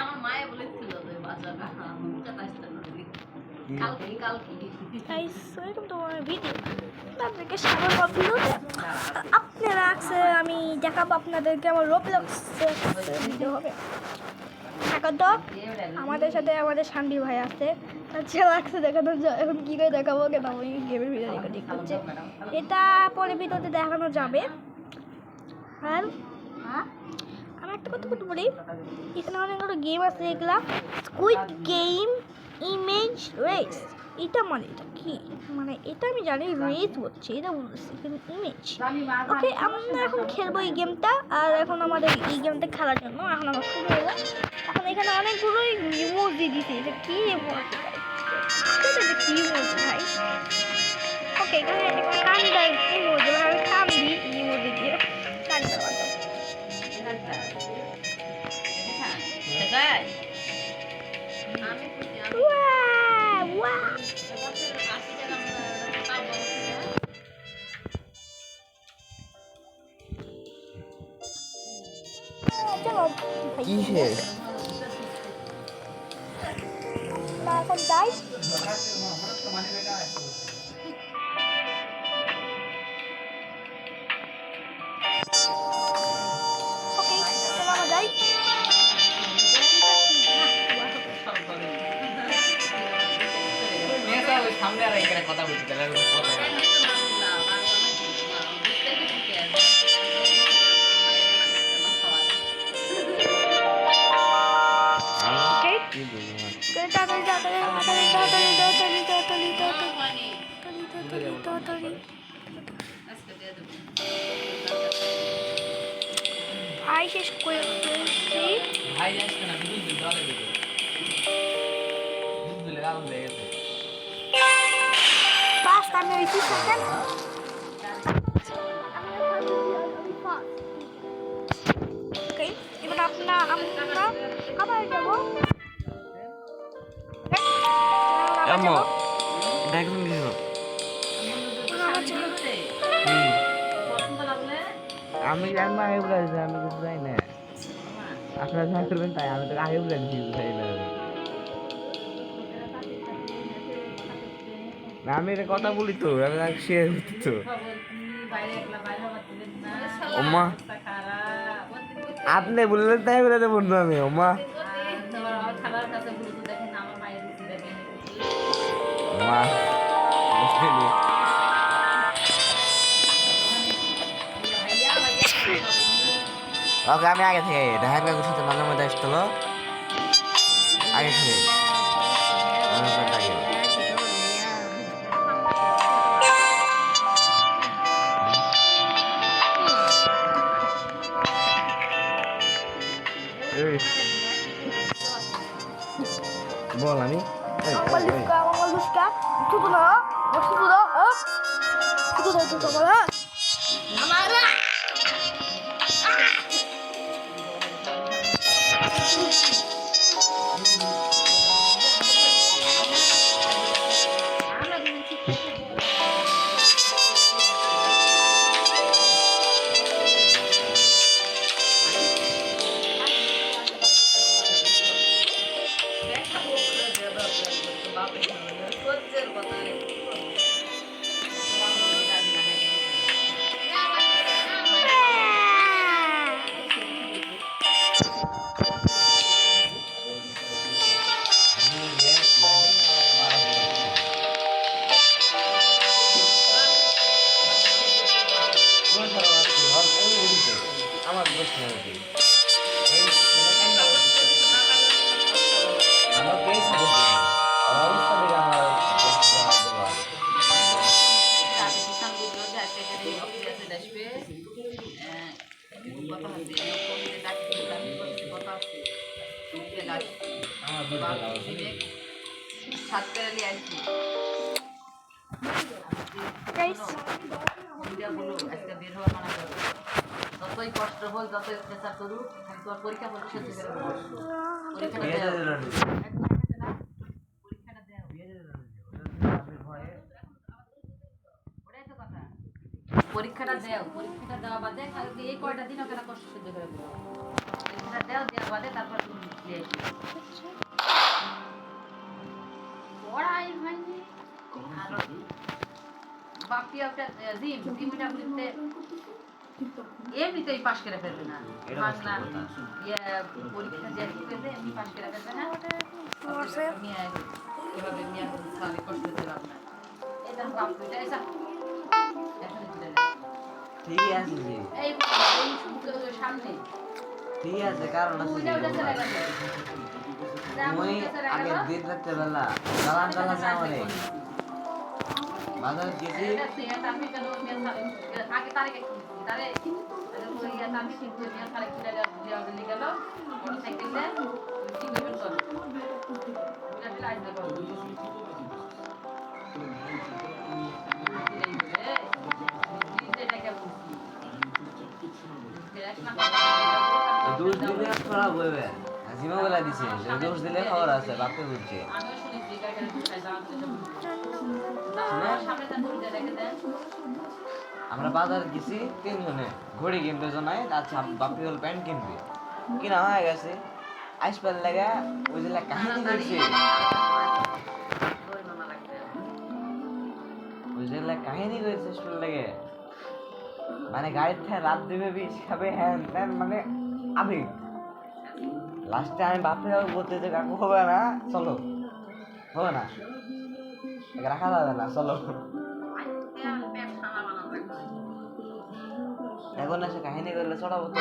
আমার মায়ে বলেছিল যে বাজারটা আপনাদেরকে স্বাগত ভিডিওতে। আপনারা আছে আমি দেখাবো আপনাদেরকে আমার রোবলক্স ভিডিও হবে। স্বাগত। আমাদের সাথে আমাদের শান্তি ভাই আছে, আচ্ছা লাগছে দেখানো। এখন কী করে দেখাবো কেন আমি গেমের ভিডিও রেকর্ডিং করছি, এটা পরে ভিডিওতে দেখানো যাবে। আর আমি একটা কথা বলি, এখানে অনেকগুলো গেম আছে, এগুলা স্কুইড গেম ইমেজ রেস। এটা মানে এটা কি মানে এটা আমি জানি, রেস হচ্ছে এটা বলছি, ইমেজ। ওকে, আমরা এখন খেলবো এই গেমটা। আর এখন আমাদের এই গেমটা খেলার জন্য এখন আমার শুরু হলো। এখন এখানে অনেকগুলোই ইমোজি দিছে, এটা কি ইমোজি ভাই, এটা কি ইমোজি ভাই? ওকে, এখানে একটা কান্দার ইমোজি ভাই, আমি কান্দি ইমোজি দিয়ে কান্দার মতো। কিসের না এখন যাই। ওকে, আমরা যাই। সামনে আর এখানে কথা বলছি ভাই শেষ করে ভাই যাচ্ছে না, দুধ দিলে জলে দিবে, দুধ দিলে আগুন লেগে গেছে। ফার্স্ট আমি হইছি সেকেন্ড। ওকে, এবার আমরা আবার যাবো। আম্মু দেখুন কিছু আমি জানবো আগে বলে দিচ্ছি, আমি কিছু চাই না। আপনারা যা করবেন তাই, আমি তো আগে বলে দিচ্ছি চাই না। আমি এটা কথা বলি তো, আমি শেয়ার করছি তো। ওমা আপনি বললেন তাই বলে দেবো বন্ধু আমি। ওমা ওমা ওকে, আমি আগে থেকে ঢাকা কাকুর সাথে মাঝে মাঝে আসতো আগে থেকে বল আমি আমার প্রশ্ন যতই কষ্ট হোক, যতই অত্যাচার করুক, তোর পরীক্ষা সহ্য করে পরীক্ষাটা দেও, পরীক্ষাটা দেওয়া বাদে এই কয়টা দিন ওখানে কষ্ট সহ্য করে দেওয়ার বাদে তারপর তুমি দিয়ে পড়াই হয়নি আর বাপি একটা জিমটা করতে এমনিতেই পাশ করে ফেলবে না বাংলা পরীক্ষা যে করবে এমনি পাশ করে ফেলবে না এভাবে নিয়ে তাহলে কষ্ট দিতে পারবে না এটা কাম করে এসা এখন দিলে ঠিক আছে জি এই সামনে ঠিক আছে কারণ আছে মই আগে দিন রাখতে বেলা চালান চালান না মানে বাজার গেছি আগে তারিখে তারে ওই আমি কিন্তু নিয়ে তারিখ কিনে দেওয়া দিলে গেল মোটরসাইকেল দিয়ে কি করবেন চল এটা লাইন দেবো দোষ দিলে খারাপ হবে জিমা বলা দিছে দোষ দিলে খবর আছে বাপে বুঝছে আমিও শুনেছি গাড়ি আমরা বাজার গেছি তিনজনে ঘড়ি কিনবে জনাই আচ্ছা বাপি হল প্যান্ট কিনবে কিনা হয়ে গেছে আইসপাল লাগা ওই যে কাহিনী করছে ওই যে কাহিনী করছে শুনলে লাগে মানে গাড়ির থেকে রাত দেবে বিষ খাবে হ্যান ত্যান মানে আবেগ লাস্টে আমি বাপে বলতে যে কাকু হবে না চলো হবে না রাখা যাবে না চলো এখন এসে কাহিনী করলে চড়াবো তো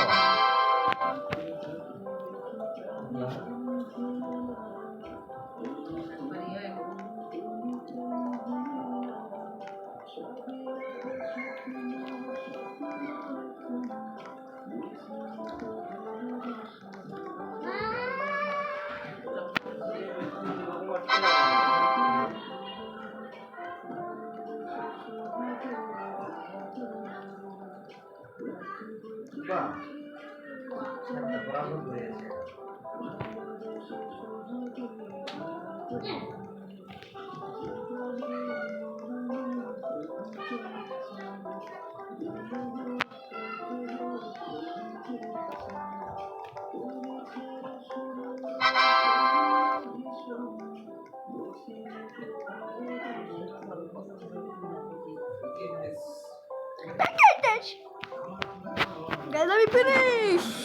Guys, let me finish.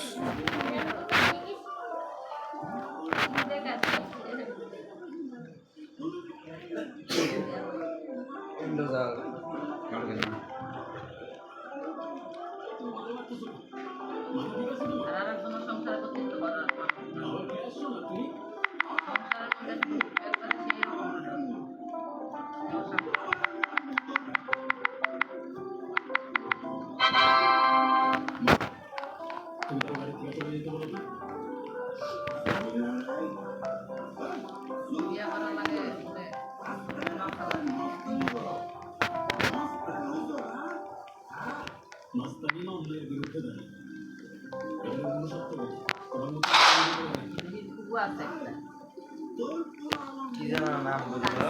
কি যেন নাম বললো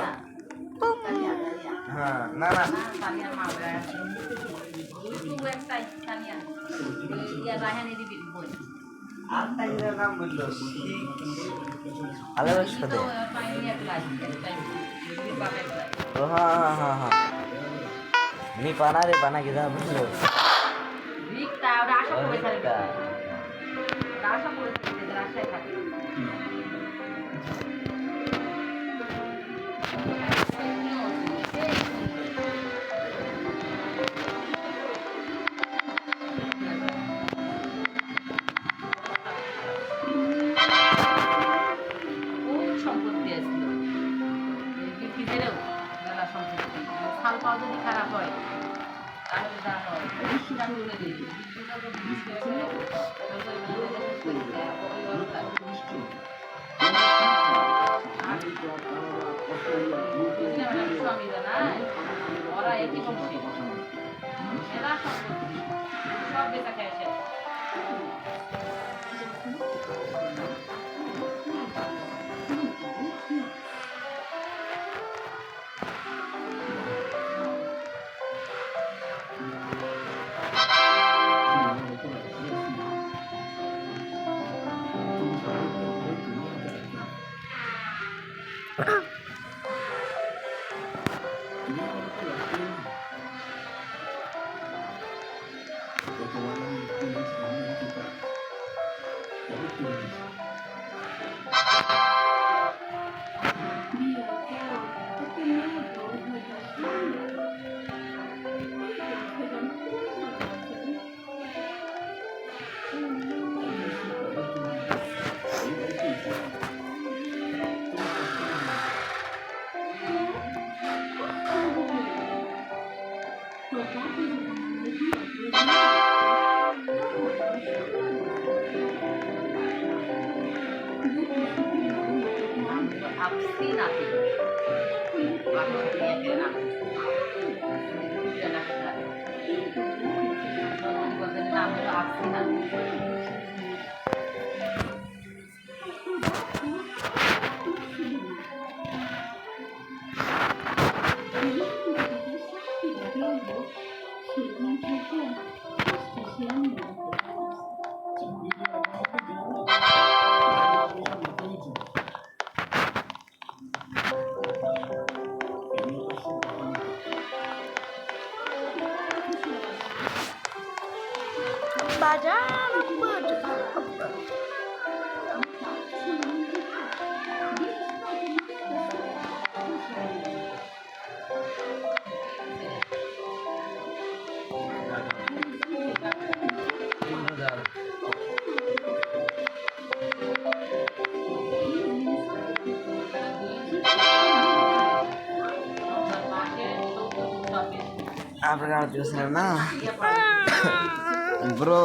হ্যাঁ না না আরেকটা কি যেন নাম বললো আলাদা সাথে হ্যাঁ হ্যাঁ হ্যাঁ হ্যাঁ নি পানা রে পানা কি যেন বললো যদি খারাপ হয় তাহলে যা হয় স্বামী জানায় ওরা একই বংশী এরা সব বেচা খেয়ে শেষ আপসি নাতি বাসার নিয়ে ফেরে না নাম হলো আপসি নাতি বাজার আপনার দিয়েছেন না ব্রো